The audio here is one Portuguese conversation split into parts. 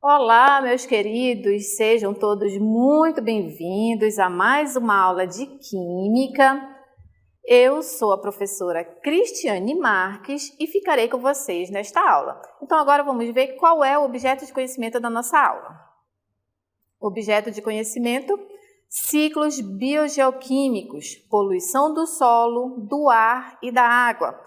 Olá, meus queridos, sejam todos muito bem-vindos a mais uma aula de Química. Eu sou a professora Cristiane Marques e ficarei com vocês nesta aula. Então, agora vamos ver qual é o objeto de conhecimento da nossa aula. Objeto de conhecimento: ciclos biogeoquímicos, poluição do solo, do ar e da água,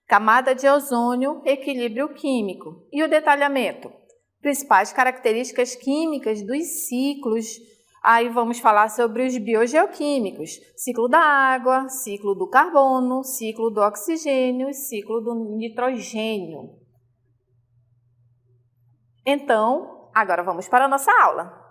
camada de ozônio, equilíbrio químico. E o detalhamento: principais características químicas dos ciclos. Aí vamos falar sobre os biogeoquímicos: ciclo da água, ciclo do carbono, ciclo do oxigênio e ciclo do nitrogênio. Então, agora vamos para a nossa aula.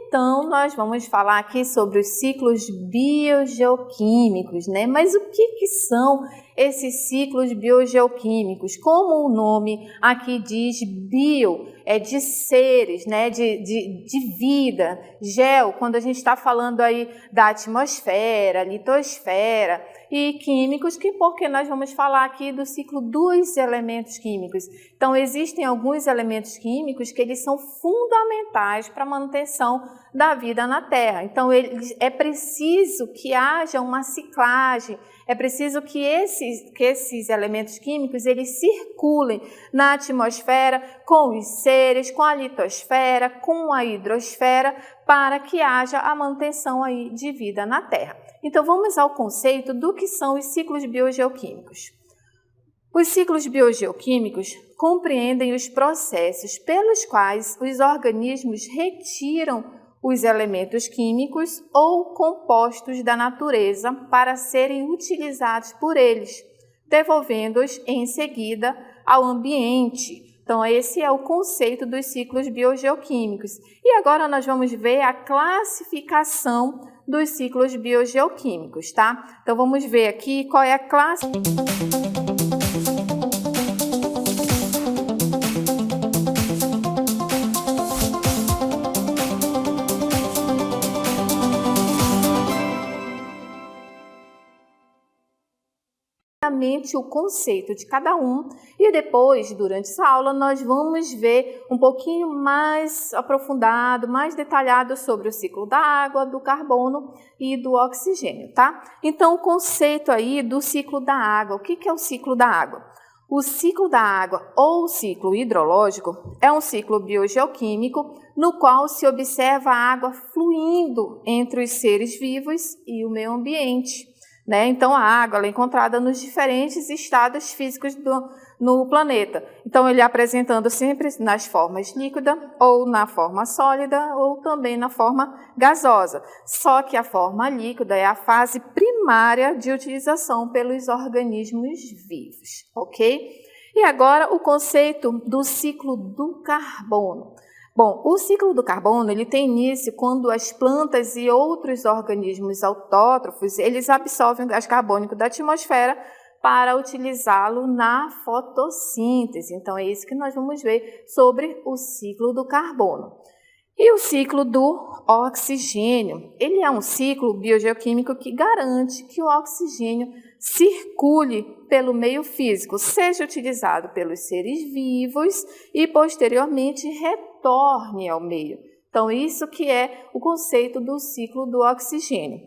Então, nós vamos falar aqui sobre os ciclos biogeoquímicos, né? Mas o que são esses ciclos biogeoquímicos? Como o nome aqui diz, bio é de seres, né? De vida. Geo, quando a gente está falando aí da atmosfera, litosfera, e químicos, porque nós vamos falar aqui do ciclo dos elementos químicos. Então, existem alguns elementos químicos que eles são fundamentais para a manutenção da vida na Terra. Então, é preciso que haja uma ciclagem, é preciso que esses elementos químicos eles circulem na atmosfera com os seres, com a litosfera, com a hidrosfera, para que haja a manutenção aí de vida na Terra. Então, vamos ao conceito do que são os ciclos biogeoquímicos. Os ciclos biogeoquímicos compreendem os processos pelos quais os organismos retiram os elementos químicos ou compostos da natureza para serem utilizados por eles, devolvendo-os em seguida ao ambiente. Então, esse é o conceito dos ciclos biogeoquímicos. E agora nós vamos ver a classificação dos ciclos biogeoquímicos, tá? Então, vamos ver aqui qual é a classificação. O conceito de cada um e depois, durante essa aula, nós vamos ver um pouquinho mais aprofundado, mais detalhado sobre o ciclo da água, do carbono e do oxigênio, tá? Então, o conceito aí do ciclo da água. O que é o ciclo da água? O ciclo da água ou ciclo hidrológico é um ciclo biogeoquímico no qual se observa a água fluindo entre os seres vivos e o meio ambiente. Então, a água é encontrada nos diferentes estados físicos no planeta. Então, ele apresentando sempre nas formas líquida, ou na forma sólida, ou também na forma gasosa. Só que a forma líquida é a fase primária de utilização pelos organismos vivos, ok? E agora, o conceito do ciclo do carbono. Bom, o ciclo do carbono ele tem início quando as plantas e outros organismos autótrofos eles absorvem o gás carbônico da atmosfera para utilizá-lo na fotossíntese. Então, é isso que nós vamos ver sobre o ciclo do carbono. E o ciclo do oxigênio, ele é um ciclo biogeoquímico que garante que o oxigênio circule pelo meio físico, seja utilizado pelos seres vivos e posteriormente retorne ao meio. Então, isso que é o conceito do ciclo do oxigênio.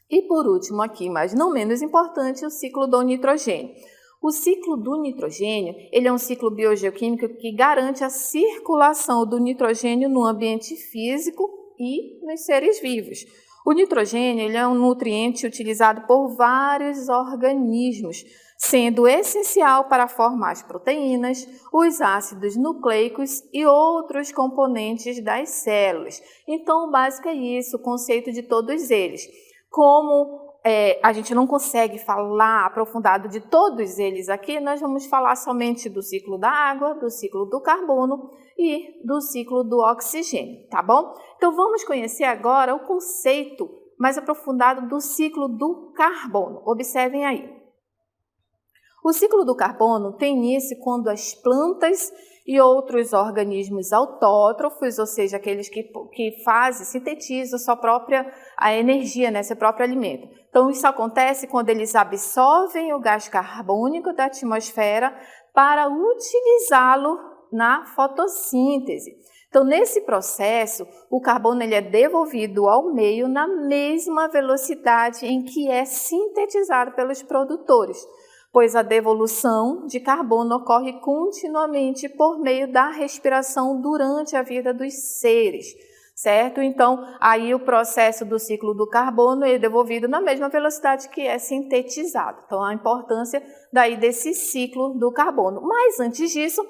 E por último aqui, mas não menos importante, o ciclo do nitrogênio. O ciclo do nitrogênio, ele é um ciclo biogeoquímico que garante a circulação do nitrogênio no ambiente físico e nos seres vivos. O nitrogênio ele é um nutriente utilizado por vários organismos, sendo essencial para formar as proteínas, os ácidos nucleicos e outros componentes das células. Então, o básico é isso, o conceito de todos eles. Como a gente não consegue falar aprofundado de todos eles aqui, nós vamos falar somente do ciclo da água, do ciclo do carbono e do ciclo do oxigênio, tá bom? Então, vamos conhecer agora o conceito mais aprofundado do ciclo do carbono. Observem aí. O ciclo do carbono tem início quando as plantas e outros organismos autótrofos, ou seja, aqueles que sintetizam sua própria energia, né, seu próprio alimento. Então, isso acontece quando eles absorvem o gás carbônico da atmosfera para utilizá-lo na fotossíntese. Então, nesse processo, o carbono ele é devolvido ao meio na mesma velocidade em que é sintetizado pelos produtores, pois a devolução de carbono ocorre continuamente por meio da respiração durante a vida dos seres, certo? Então, aí o processo do ciclo do carbono é devolvido na mesma velocidade que é sintetizado. Então, a importância daí desse ciclo do carbono. Mas, antes disso,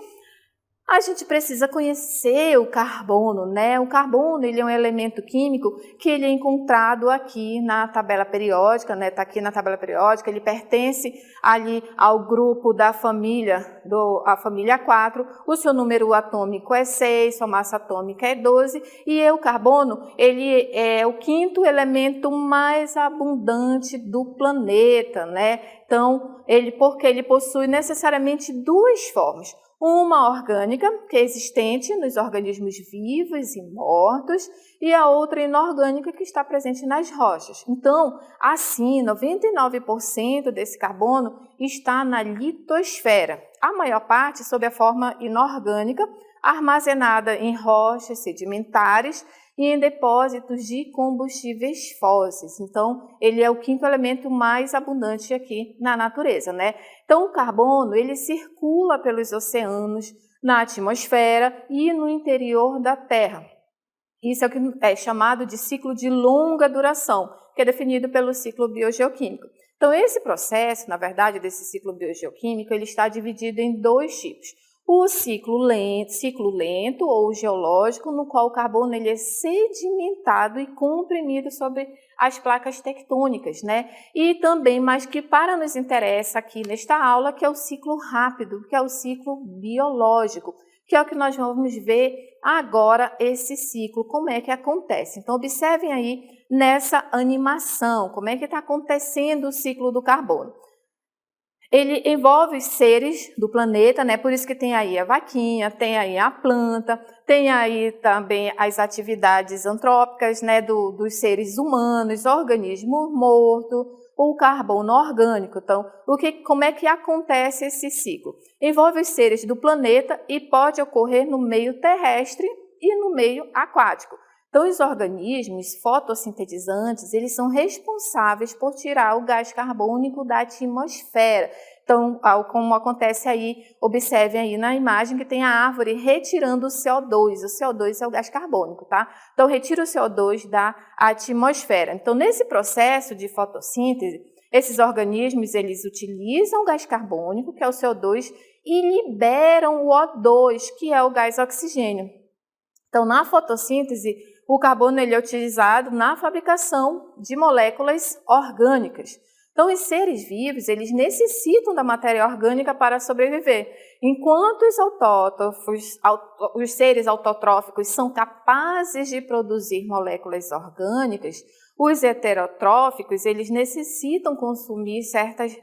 a gente precisa conhecer o carbono, né? O carbono ele é um elemento químico que ele é encontrado aqui na tabela periódica, né? Está aqui na tabela periódica, ele pertence ali ao grupo da família, a família 4, o seu número atômico é 6, sua massa atômica é 12, e o carbono ele é o quinto elemento mais abundante do planeta, né? Então, porque ele possui necessariamente duas formas. Uma orgânica, que é existente nos organismos vivos e mortos, e a outra inorgânica, que está presente nas rochas. Então, assim, 99% desse carbono está na litosfera, a maior parte sob a forma inorgânica, armazenada em rochas sedimentares e em depósitos de combustíveis fósseis. Então, ele é o quinto elemento mais abundante aqui na natureza, né? Então, o carbono, ele circula pelos oceanos, na atmosfera e no interior da Terra. Isso é o que é chamado de ciclo de longa duração, que é definido pelo ciclo biogeoquímico. Então, esse processo, na verdade, desse ciclo biogeoquímico, ele está dividido em dois tipos. O ciclo lento ou geológico, no qual o carbono ele é sedimentado e comprimido sobre as placas tectônicas, né? E também, mas que para nos interessa aqui nesta aula, que é o ciclo rápido, que é o ciclo biológico, que é o que nós vamos ver agora esse ciclo, como é que acontece. Então, observem aí nessa animação, como é que está acontecendo o ciclo do carbono. Ele envolve os seres do planeta, né? Por isso que tem aí a vaquinha, tem aí a planta, tem aí também as atividades antrópicas, né? Dos seres humanos, organismo morto, o carbono orgânico. Então, como é que acontece esse ciclo? Envolve os seres do planeta e pode ocorrer no meio terrestre e no meio aquático. Então, os organismos fotossintetizantes, eles são responsáveis por tirar o gás carbônico da atmosfera. Então, como acontece aí, observem aí na imagem que tem a árvore retirando o CO2. O CO2 é o gás carbônico, tá? Então, retira o CO2 da atmosfera. Então, nesse processo de fotossíntese, esses organismos, eles utilizam o gás carbônico, que é o CO2, e liberam o O2, que é o gás oxigênio. Então, na fotossíntese, o carbono ele é utilizado na fabricação de moléculas orgânicas. Então, os seres vivos, eles necessitam da matéria orgânica para sobreviver. Enquanto os seres autotróficos são capazes de produzir moléculas orgânicas, os heterotróficos, eles necessitam consumir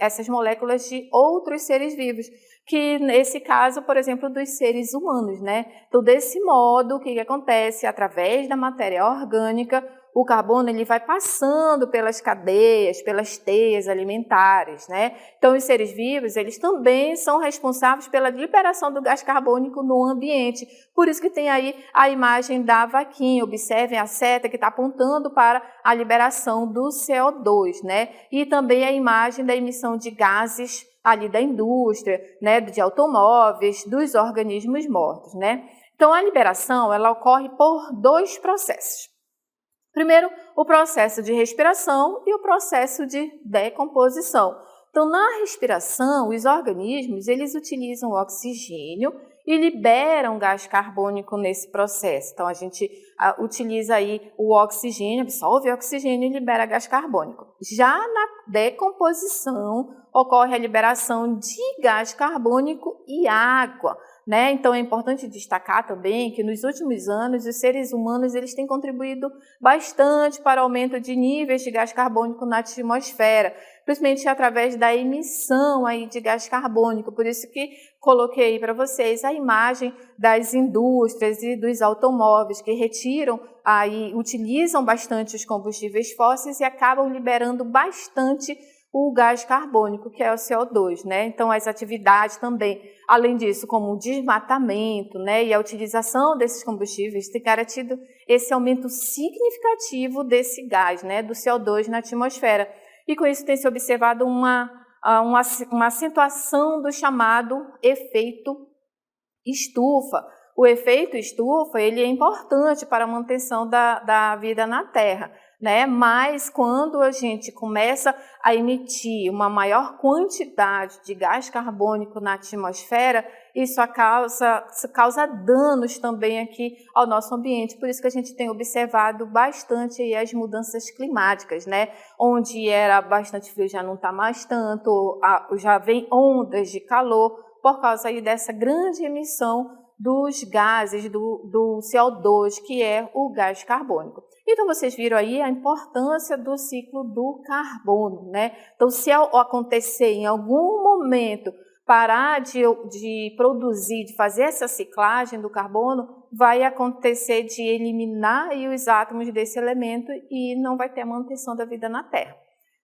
essas moléculas de outros seres vivos, que nesse caso, por exemplo, dos seres humanos, né? Então, desse modo, o que acontece? Através da matéria orgânica, o carbono ele vai passando pelas cadeias, pelas teias alimentares, né? Então, os seres vivos, eles também são responsáveis pela liberação do gás carbônico no ambiente. Por isso que tem aí a imagem da vaquinha. Observem a seta que está apontando para a liberação do CO2, né? E também a imagem da emissão de gases ali da indústria, né? De automóveis, dos organismos mortos, né? Então, a liberação, ela ocorre por dois processos. Primeiro, o processo de respiração e o processo de decomposição. Então, na respiração, os organismos, eles utilizam o oxigênio e liberam gás carbônico nesse processo. Então, a gente utiliza aí o oxigênio, absorve o oxigênio e libera gás carbônico. Já na decomposição, ocorre a liberação de gás carbônico e água. né? Então é importante destacar também que nos últimos anos os seres humanos eles têm contribuído bastante para o aumento de níveis de gás carbônico na atmosfera, principalmente através da emissão aí de gás carbônico. Por isso que coloquei para vocês a imagem das indústrias e dos automóveis que utilizam bastante os combustíveis fósseis e acabam liberando bastante o gás carbônico, que é o CO2, né? Então, as atividades também, além disso, como o desmatamento, né, e a utilização desses combustíveis, tem garantido esse aumento significativo desse gás, né, do CO2 na atmosfera. E com isso tem se observado uma acentuação do chamado efeito estufa. O efeito estufa ele é importante para a manutenção da vida na Terra, né? Mas quando a gente começa a emitir uma maior quantidade de gás carbônico na atmosfera, isso causa danos também aqui ao nosso ambiente. Por isso que a gente tem observado bastante aí as mudanças climáticas, né? Onde era bastante frio já não está mais tanto, já vem ondas de calor por causa aí dessa grande emissão dos gases do CO2, que é o gás carbônico. Então, vocês viram aí a importância do ciclo do carbono, né? Então, se acontecer em algum momento parar de produzir, de fazer essa ciclagem do carbono, vai acontecer de eliminar aí os átomos desse elemento e não vai ter a manutenção da vida na Terra.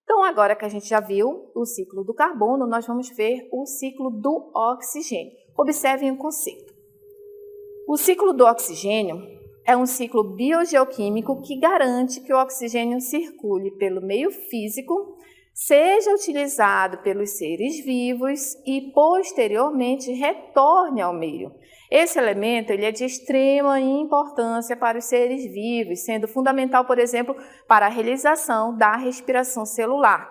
Então, agora que a gente já viu o ciclo do carbono, nós vamos ver o ciclo do oxigênio. Observem o conceito. O ciclo do oxigênio é um ciclo biogeoquímico que garante que o oxigênio circule pelo meio físico, seja utilizado pelos seres vivos e, posteriormente, retorne ao meio. Esse elemento ele é de extrema importância para os seres vivos, sendo fundamental, por exemplo, para a realização da respiração celular,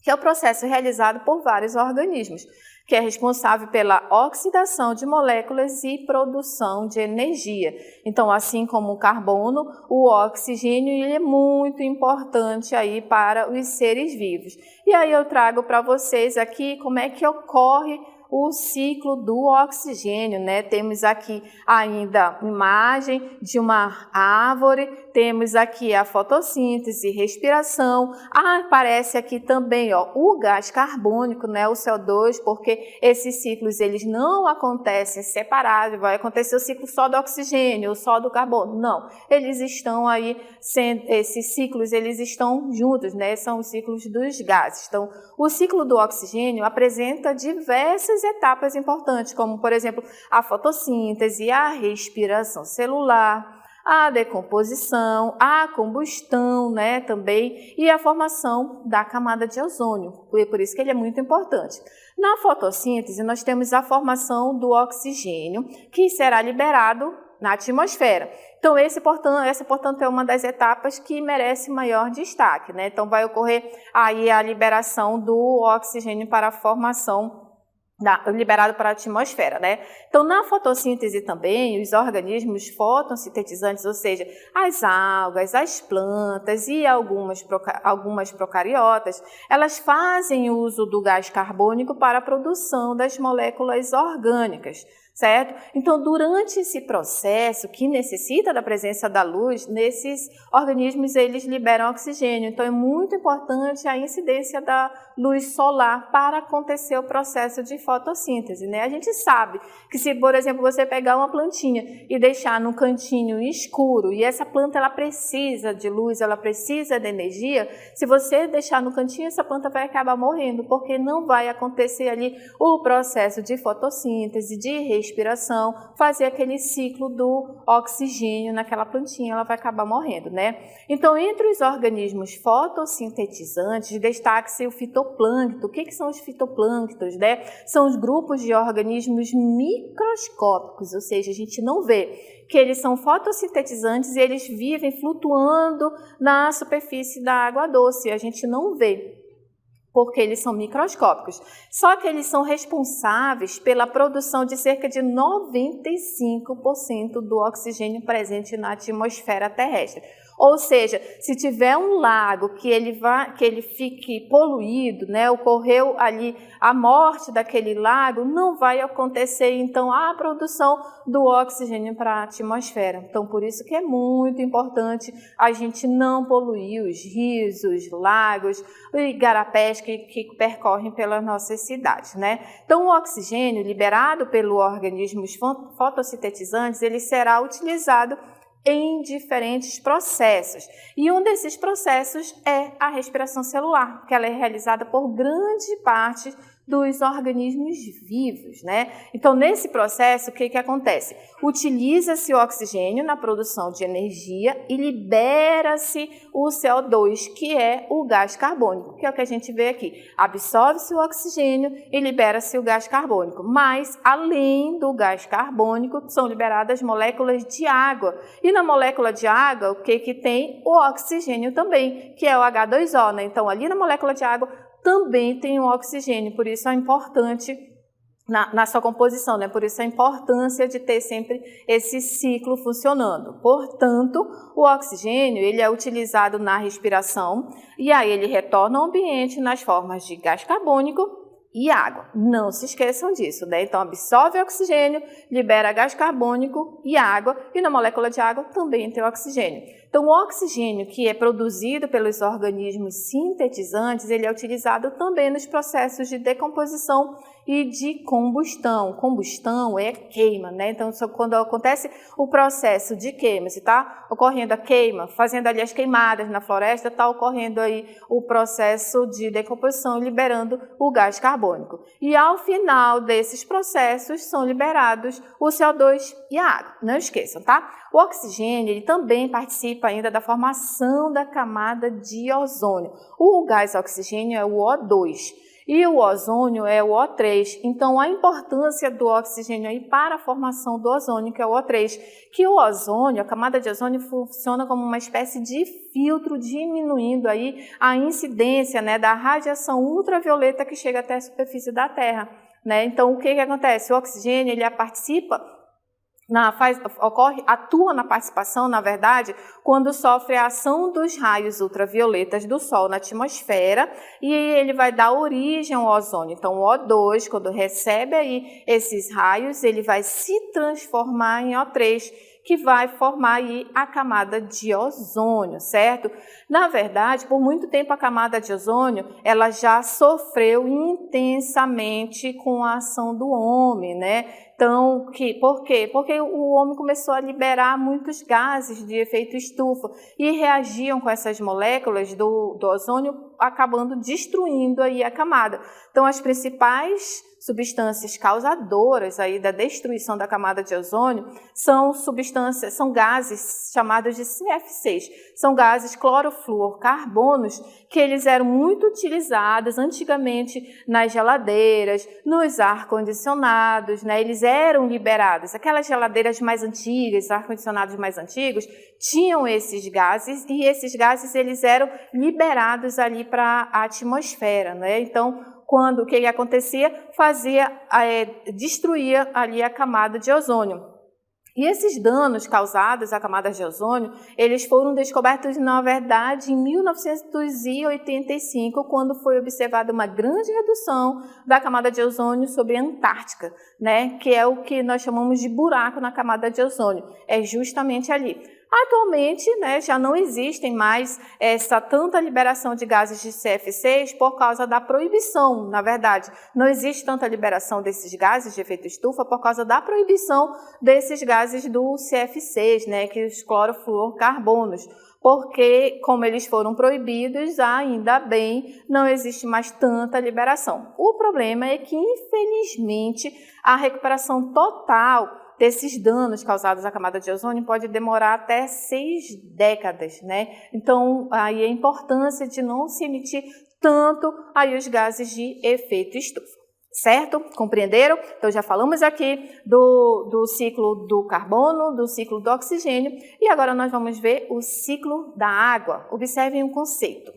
que é o processo realizado por vários organismos, que é responsável pela oxidação de moléculas e produção de energia. Então, assim como o carbono, o oxigênio ele é muito importante aí para os seres vivos. E aí eu trago para vocês aqui como é que ocorre o ciclo do oxigênio, né? Temos aqui ainda imagem de uma árvore, temos aqui a fotossíntese, respiração, aparece aqui também, ó, o gás carbônico, né? O CO2, porque esses ciclos eles não acontecem separados, vai acontecer o ciclo só do oxigênio ou só do carbono, não, eles estão aí, esses ciclos eles estão juntos, né? São os ciclos dos gases. Então, o ciclo do oxigênio apresenta diversas etapas importantes, como, por exemplo, a fotossíntese, a respiração celular, a decomposição, a combustão, né, também, e a formação da camada de ozônio. Por isso que ele é muito importante. Na fotossíntese, nós temos a formação do oxigênio, que será liberado na atmosfera. Então, essa, portanto, é uma das etapas que merece maior destaque, né? Então, vai ocorrer aí a liberação do oxigênio para a formação liberado para a atmosfera, né? Então, na fotossíntese também, os organismos fotossintetizantes, ou seja, as algas, as plantas e algumas procariotas, elas fazem uso do gás carbônico para a produção das moléculas orgânicas, certo? Então, durante esse processo que necessita da presença da luz, nesses organismos eles liberam oxigênio. Então, é muito importante a incidência da luz solar para acontecer o processo de fotossíntese, né? A gente sabe que se, por exemplo, você pegar uma plantinha e deixar num cantinho escuro e essa planta ela precisa de luz, ela precisa de energia, se você deixar no cantinho, essa planta vai acabar morrendo, porque não vai acontecer ali o processo de fotossíntese, de respiração, fazer aquele ciclo do oxigênio naquela plantinha, ela vai acabar morrendo, né? Então, entre os organismos fotossintetizantes, destaca-se o fitoplâncton. O que são os fitoplânctons, né? São os grupos de organismos microscópicos, ou seja, a gente não vê, que eles são fotossintetizantes e eles vivem flutuando na superfície da água doce, a gente não vê, porque eles são microscópicos. Só que eles são responsáveis pela produção de cerca de 95% do oxigênio presente na atmosfera terrestre. Ou seja, se tiver um lago que ele fique poluído, né, ocorreu ali a morte daquele lago, não vai acontecer então a produção do oxigênio para a atmosfera. Então, por isso que é muito importante a gente não poluir os rios, os lagos, os igarapés que percorrem pelas nossas cidades, né? Então, o oxigênio liberado pelos organismos fotossintetizantes, ele será utilizado em diferentes processos. E um desses processos é a respiração celular, que ela é realizada por grande parte dos organismos vivos, né? Então, nesse processo, o que acontece? Utiliza-se o oxigênio na produção de energia e libera-se o CO2, que é o gás carbônico, que é o que a gente vê aqui. Absorve-se o oxigênio e libera-se o gás carbônico. Mas, além do gás carbônico, são liberadas moléculas de água. E na molécula de água, o que tem? O oxigênio também, que é o H2O, né? Então, ali na molécula de água, também tem o oxigênio, por isso é importante na sua composição, né? Por isso a importância de ter sempre esse ciclo funcionando. Portanto, o oxigênio ele é utilizado na respiração e aí ele retorna ao ambiente nas formas de gás carbônico e água. Não se esqueçam disso, né? Então, absorve oxigênio, libera gás carbônico e água, e na molécula de água também tem oxigênio. Então, o oxigênio que é produzido pelos organismos sintetizantes, ele é utilizado também nos processos de decomposição e de combustão. Combustão é queima, né? Então, quando acontece o processo de queima, se está ocorrendo a queima, fazendo ali as queimadas na floresta, está ocorrendo aí o processo de decomposição, liberando o gás carbônico. E ao final desses processos são liberados o CO2 e a água. Não esqueçam, tá? O oxigênio ele também participa ainda da formação da camada de ozônio. O gás oxigênio é o O2. E o ozônio é o O3. Então, a importância do oxigênio aí para a formação do ozônio, que é o O3, que o ozônio, a camada de ozônio, funciona como uma espécie de filtro, diminuindo aí a incidência, né, da radiação ultravioleta que chega até a superfície da Terra, né? Então, o que acontece? O oxigênio, ele participa atua na participação, na verdade, quando sofre a ação dos raios ultravioletas do Sol na atmosfera e ele vai dar origem ao ozônio. Então, o O2, quando recebe aí esses raios, ele vai se transformar em O3, que vai formar aí a camada de ozônio, certo? Na verdade, por muito tempo a camada de ozônio, ela já sofreu intensamente com a ação do homem, né? Então, por quê? Porque o homem começou a liberar muitos gases de efeito estufa e reagiam com essas moléculas do ozônio, acabando destruindo aí a camada. Então, as principais substâncias causadoras aí da destruição da camada de ozônio são gases chamados de CF6. São gases clorofluorcarbonos que eles eram muito utilizados antigamente nas geladeiras, nos ar-condicionados, né? Eles eram liberados. Aquelas geladeiras mais antigas, ar-condicionados mais antigos, tinham esses gases e esses gases eles eram liberados ali para a atmosfera, né? Então, o que acontecia? Destruía ali a camada de ozônio. E esses danos causados à camada de ozônio, eles foram descobertos, na verdade, em 1985, quando foi observada uma grande redução da camada de ozônio sobre a Antártica, né? Que é o que nós chamamos de buraco na camada de ozônio. É justamente ali. Atualmente, né, já não existem mais tanta liberação de gases de CF6 por causa da proibição, na verdade. Não existe tanta liberação desses gases de efeito estufa por causa da proibição desses gases do CF6, né, que os clorofluorcarbonos. Porque, como eles foram proibidos, ainda bem, não existe mais tanta liberação. O problema é que, infelizmente, a recuperação total desses danos causados à camada de ozônio pode demorar até 6 décadas, né? Então, aí a importância de não se emitir tanto aí os gases de efeito estufa. Certo? Compreenderam? Então, já falamos aqui do ciclo do carbono, do ciclo do oxigênio, e agora nós vamos ver o ciclo da água. Observem um conceito.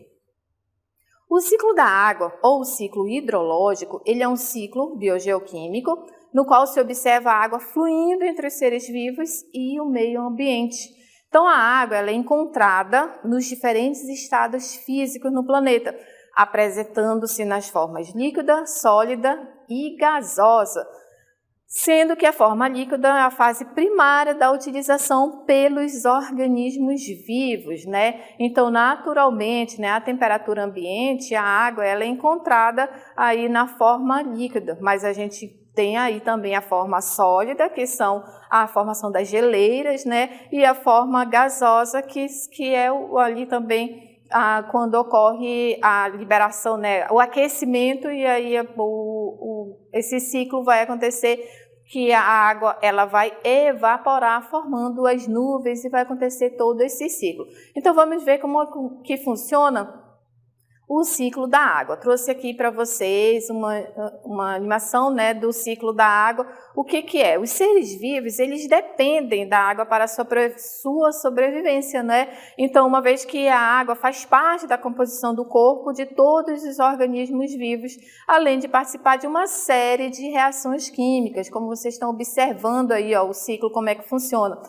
O ciclo da água, ou o ciclo hidrológico, ele é um ciclo biogeoquímico, no qual se observa a água fluindo entre os seres vivos e o meio ambiente. Então, a água ela é encontrada nos diferentes estados físicos no planeta, apresentando-se nas formas líquida, sólida e gasosa, sendo que a forma líquida é a fase primária da utilização pelos organismos vivos, né? Então, naturalmente, né, a temperatura ambiente, a água, ela é encontrada aí na forma líquida, mas a gente tem aí também a forma sólida, que são a formação das geleiras, né? E a forma gasosa, que é ali também quando ocorre a liberação, né? O aquecimento, e aí esse ciclo vai acontecer que a água ela vai evaporar, formando as nuvens, e vai acontecer todo esse ciclo. Então, vamos ver como que funciona o ciclo da água. Trouxe aqui para vocês uma animação, né, do ciclo da água. O que é? Os seres vivos, eles dependem da água para a sua sobrevivência, né? Então, uma vez que a água faz parte da composição do corpo de todos os organismos vivos, além de participar de uma série de reações químicas, como vocês estão observando aí, ó, o ciclo, como é que funciona.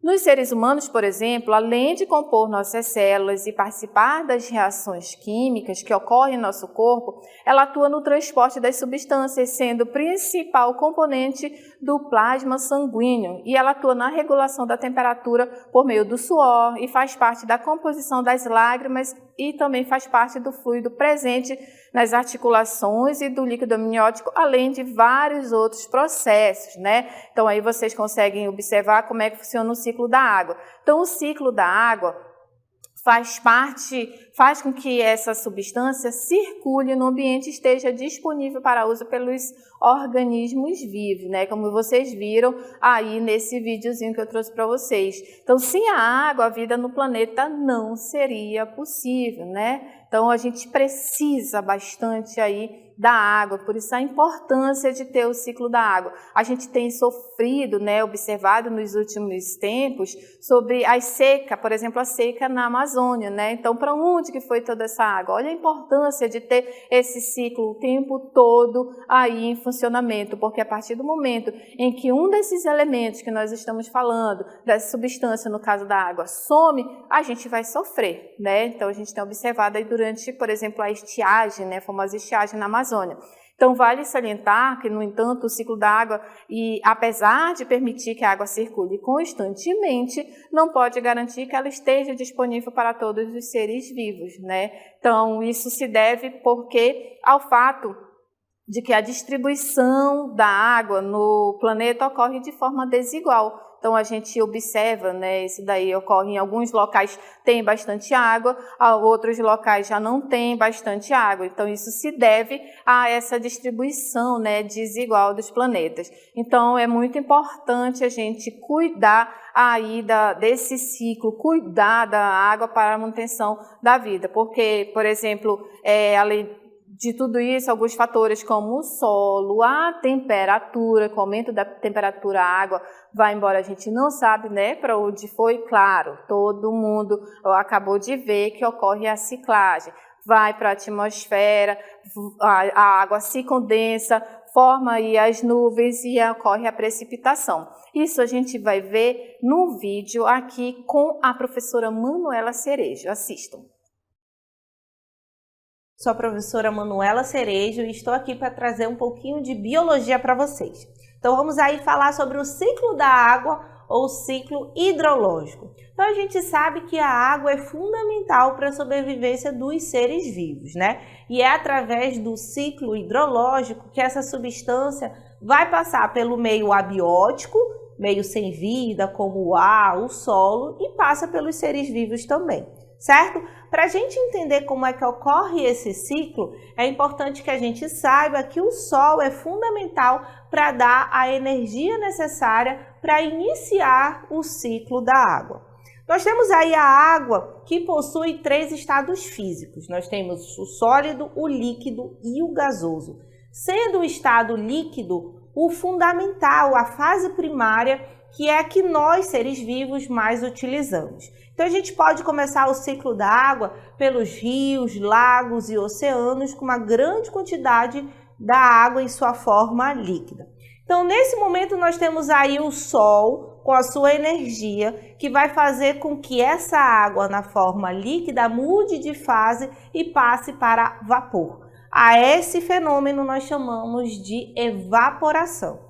Nos seres humanos, por exemplo, além de compor nossas células e participar das reações químicas que ocorrem em nosso corpo, ela atua no transporte das substâncias, sendo o principal componente do plasma sanguíneo, e ela atua na regulação da temperatura por meio do suor e faz parte da composição das lágrimas, e também faz parte do fluido presente nas articulações e do líquido amniótico, além de vários outros processos, né? Então, aí vocês conseguem observar como é que funciona o ciclo da água. Então, o ciclo da água faz com que essa substância circule no ambiente e esteja disponível para uso pelos organismos vivos, né? Como vocês viram aí nesse videozinho que eu trouxe para vocês. Então, sem a água, a vida no planeta não seria possível, né? Então, a gente precisa bastante aí da água, por isso a importância de ter o ciclo da água. A gente tem sofrido, né, observado nos últimos tempos sobre a seca, por exemplo, a seca na Amazônia, né? Então, para onde que foi toda essa água? Olha a importância de ter esse ciclo o tempo todo aí em funcionamento, porque a partir do momento em que um desses elementos que nós estamos falando, dessa substância, no caso da água, some, a gente vai sofrer, né? Então, a gente tem observado aí durante, por exemplo, a estiagem, né, a famosa estiagem na Amazônia. Então, vale salientar que, no entanto, o ciclo da água, e apesar de permitir que a água circule constantemente, não pode garantir que ela esteja disponível para todos os seres vivos, né? Então, isso se deve ao fato de que a distribuição da água no planeta ocorre de forma desigual. Então, a gente observa, né, isso daí ocorre em alguns locais tem bastante água, outros locais já não tem bastante água. Então, isso se deve a essa distribuição, né, desigual dos planetas. Então, é muito importante a gente cuidar aí desse ciclo, cuidar da água para a manutenção da vida. Porque, por exemplo, além de tudo isso, alguns fatores como o solo, a temperatura, com o aumento da temperatura, a água vai embora, a gente não sabe, né, para onde foi, claro, todo mundo acabou de ver que ocorre a ciclagem, vai para a atmosfera, a água se condensa, forma aí as nuvens e ocorre a precipitação. Isso a gente vai ver no vídeo aqui com a professora Manuela Cerejo. Assistam. Sou a professora Manuela Cerejo e estou aqui para trazer um pouquinho de biologia para vocês. Então vamos aí falar sobre o ciclo da água ou ciclo hidrológico. Então a gente sabe que a água é fundamental para a sobrevivência dos seres vivos, né? E é através do ciclo hidrológico que essa substância vai passar pelo meio abiótico, meio sem vida, como o ar, o solo, e passa pelos seres vivos também, certo? Para a gente entender como é que ocorre esse ciclo, é importante que a gente saiba que o Sol é fundamental para dar a energia necessária para iniciar o ciclo da água. Nós temos aí a água que possui 3 estados físicos. Nós temos o sólido, o líquido e o gasoso. Sendo o estado líquido o fundamental, a fase primária, que é a que nós, seres vivos, mais utilizamos. Então, a gente pode começar o ciclo da água pelos rios, lagos e oceanos com uma grande quantidade da água em sua forma líquida. Então, nesse momento, nós temos aí o Sol com a sua energia, que vai fazer com que essa água na forma líquida mude de fase e passe para vapor. A esse fenômeno nós chamamos de evaporação.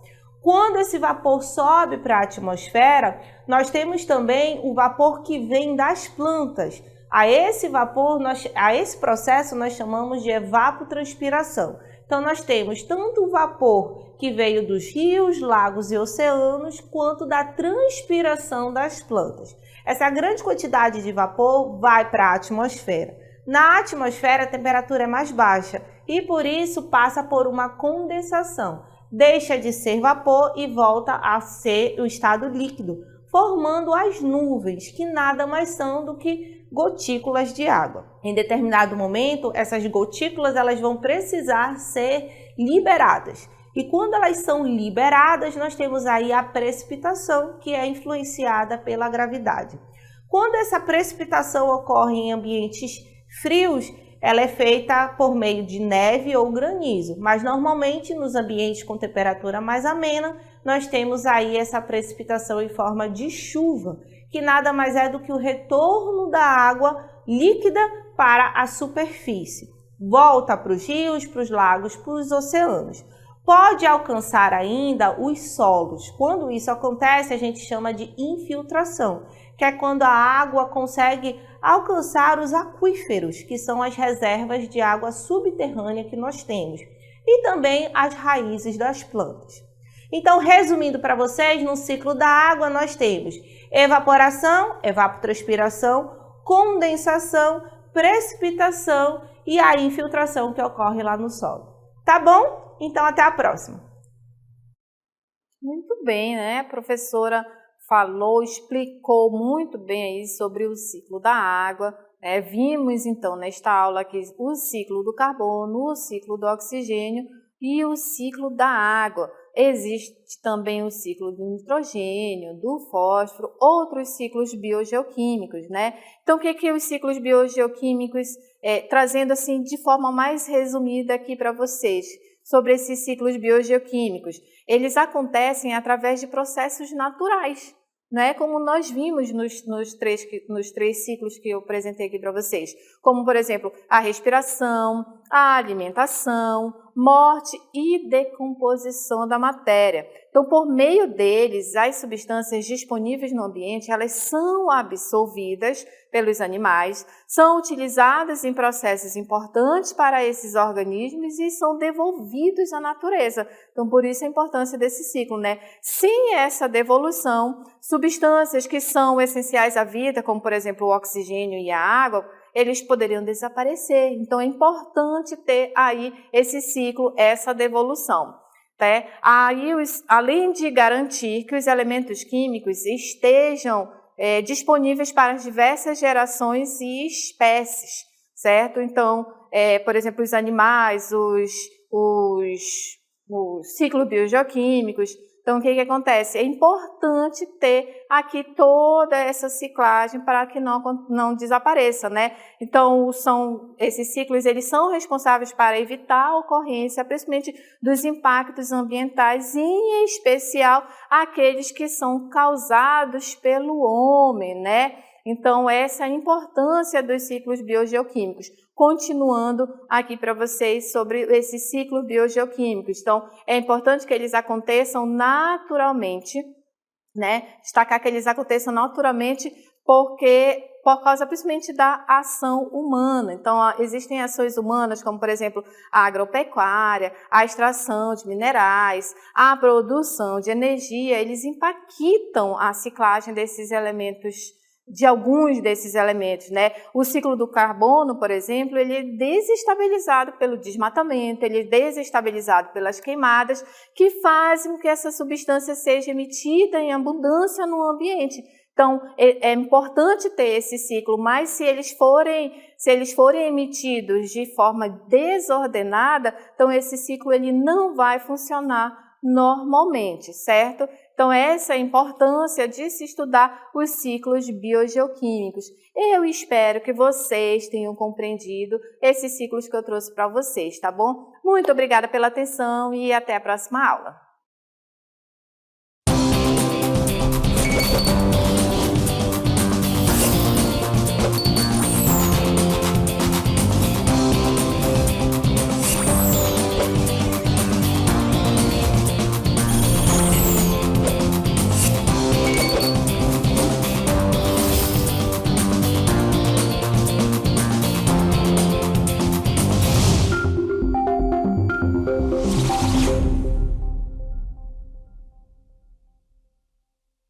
Quando esse vapor sobe para a atmosfera, nós temos também o vapor que vem das plantas. A esse processo nós chamamos de evapotranspiração. Então nós temos tanto o vapor que veio dos rios, lagos e oceanos, quanto da transpiração das plantas. Essa grande quantidade de vapor vai para a atmosfera. Na atmosfera a temperatura é mais baixa e por isso passa por uma condensação. Deixa de ser vapor e volta a ser o estado líquido, formando as nuvens, que nada mais são do que gotículas de água. Em determinado momento, essas gotículas elas vão precisar ser liberadas. E quando elas são liberadas, nós temos aí a precipitação, que é influenciada pela gravidade. Quando essa precipitação ocorre em ambientes frios, ela é feita por meio de neve ou granizo, mas normalmente nos ambientes com temperatura mais amena, nós temos aí essa precipitação em forma de chuva, que nada mais é do que o retorno da água líquida para a superfície. Volta para os rios, para os lagos, para os oceanos. Pode alcançar ainda os solos. Quando isso acontece, a gente chama de infiltração, que é quando a água consegue alcançar os aquíferos, que são as reservas de água subterrânea que nós temos, e também as raízes das plantas. Então, resumindo para vocês, no ciclo da água nós temos evaporação, evapotranspiração, condensação, precipitação e a infiltração que ocorre lá no solo. Tá bom? Então, até a próxima. Muito bem, né? A professora falou, explicou muito bem aí sobre o ciclo da água. Vimos, então, nesta aula aqui o ciclo do carbono, o ciclo do oxigênio e o ciclo da água. Existe também o ciclo do nitrogênio, do fósforo, outros ciclos biogeoquímicos, né? Então, o que os ciclos biogeoquímicos, trazendo assim de forma mais resumida aqui para vocês, sobre esses ciclos biogeoquímicos? Eles acontecem através de processos naturais, né? Como nós vimos nos três ciclos que eu apresentei aqui para vocês, como, por exemplo, a respiração, a alimentação, morte e decomposição da matéria. Então, por meio deles, as substâncias disponíveis no ambiente, elas são absorvidas pelos animais, são utilizadas em processos importantes para esses organismos e são devolvidos à natureza. Então, por isso a importância desse ciclo, né? Sem essa devolução, substâncias que são essenciais à vida, como, por exemplo, o oxigênio e a água, eles poderiam desaparecer. Então, é importante ter aí esse ciclo, essa devolução. Tá? Aí, além de garantir que os elementos químicos estejam disponíveis para as diversas gerações e espécies, certo? Então, por exemplo, os animais, os ciclos biogeoquímicos. Então, o que acontece? É importante ter aqui toda essa ciclagem para que não desapareça, né? Então, esses ciclos eles são responsáveis para evitar a ocorrência, principalmente dos impactos ambientais, em especial aqueles que são causados pelo homem, né? Então, essa é a importância dos ciclos biogeoquímicos. Continuando aqui para vocês sobre esses ciclos biogeoquímicos. Então, é importante que eles aconteçam naturalmente, né? Destacar que eles aconteçam naturalmente por causa principalmente da ação humana. Então, existem ações humanas, como, por exemplo, a agropecuária, a extração de minerais, a produção de energia, eles impactam a ciclagem desses elementos, de alguns desses elementos, né? O ciclo do carbono, por exemplo, ele é desestabilizado pelo desmatamento, ele é desestabilizado pelas queimadas, que fazem com que essa substância seja emitida em abundância no ambiente. Então, é importante ter esse ciclo, mas se eles forem emitidos de forma desordenada, então esse ciclo ele não vai funcionar normalmente, certo? Então, essa é a importância de se estudar os ciclos biogeoquímicos. Eu espero que vocês tenham compreendido esses ciclos que eu trouxe para vocês, tá bom? Muito obrigada pela atenção e até a próxima aula.